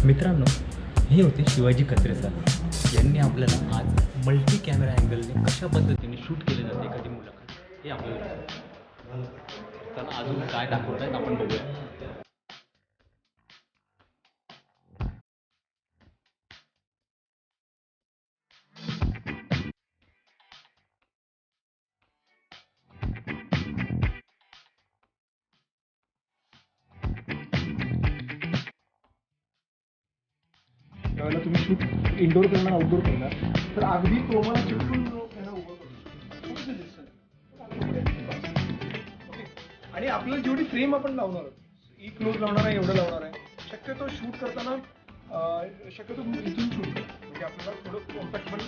मित्रांनो, हे होते शिवाजी कचरे सर. यांनी आपल्याला आज मल्टी कॅमेरा अँगलने कशा पद्धतीने शूट केले जाते एखादी मुलाखत हे आपल्याला चला अजून काय दाखवत आहेत आपण बघूया. त्यावेळेला तुम्ही शूट इंडोर करणार आउटडोर करणार तर अगदी क्रोमाला चिटकून उभं करू आणि आपल्याला जेवढी फ्रेम आपण लावणार आहोत क्लोज लावणार आहे एवढं लावणार आहे शक्यतो शूट करताना शक्यतो इथून शूट म्हणजे आपल्याला थोडं कॉम्पॅक्टेबल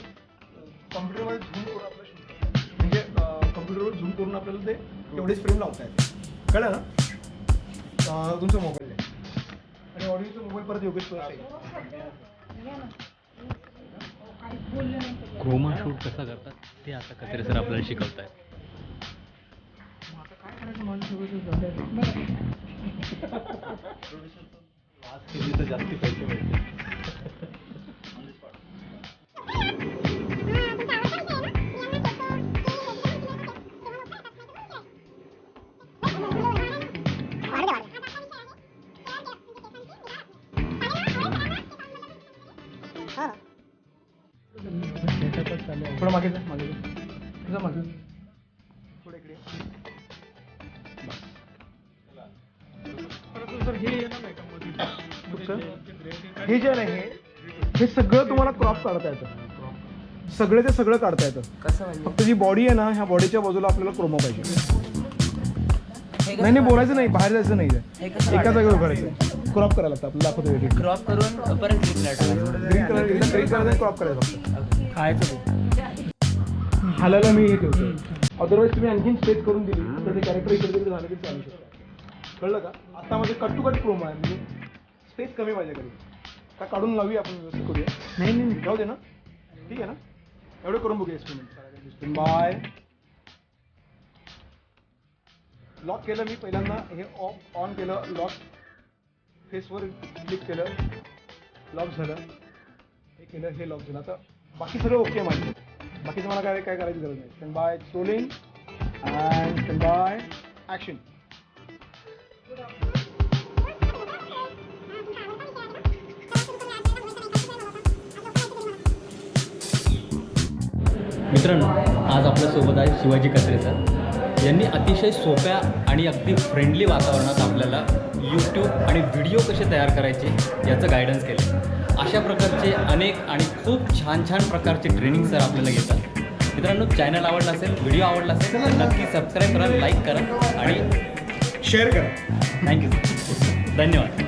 कॉम्प्युटरवर झूम करून आपलं शूट करतो म्हणजे कॉम्प्युटरवर झूम करून आपल्याला ते तेवढेच फ्रेम लावता येते कळलं ना. तुमचा मोबाईल आहे आणि ऑडिओचा मोबाईल परत योगेश क्रोमा शूट कसा करतात ते आता कचरे सर आपल्याला शिकवत आहेत. केली तर जास्ती पैसे मिळतील. थोडं मागे जा मागे तुझं मागे थोडं इकडे सर हे येणार नाही का हे जे आहे हे सगळं तुम्हाला क्रॉप काढता येतं सगळे ते सगळं काढता येतं कसं फक्त जी बॉडी आहे ना ह्या बॉडीच्या बाजूला आपल्याला क्रोमा पाहिजे. नाही बोलायचं नाही बाहेर जायचं नाही एका जागेवर करायचं क्रॉप करायला लागतं आपल्याला दाखवतो क्रॉप करून परत ग्रीन कलर एकदा ग्रीन कलर क्रॉप करायचं फक्त खायचं हालायला मी हे ठेवतो अदरवाईज तुम्ही आणखीन स्पेस करून दिली तर ते कॅरेक्टर इकडे झालं की चालू शकतं कळलं का. आता माझे कट टू कट क्रोमा आहे म्हणजे स्पेस कमी पाहिजे कधी का काढून लावूया आपण व्यवस्थित करूया. नाही जाऊ दे ना ठीक आहे ना एवढं करून बघूया एक्सपेरिमेंट. बाय लॉक केलं मी पहिल्यांदा हे ऑफ ऑन केलं लॉक फेसवर क्लिक केलं लॉक झालं हे केलं हे लॉक झालं. आता बाकी सगळं ओके माझं बाकीचं मला काय करायची गरज नाही. Stand by rolling and stand by action. मित्रांनो, आज आपल्यासोबत आहे शिवाजी कचरे सर. यांनी अतिशय सोप्या आणि अगदी फ्रेंडली वातावरणात आपल्याला यूट्यूब आणि व्हिडिओ कसे तयार करायचे याचं गायडन्स केलं. अशा प्रकारचे अनेक आणि खूप छान छान प्रकारचे ट्रेनिंग सर आपल्याला घेतात. मित्रांनो, चॅनल आवडला असेल व्हिडिओ आवडला असेल तर नक्की सबस्क्राईब करा लाईक करा आणि शेअर करा. थँक्यू धन्यवाद.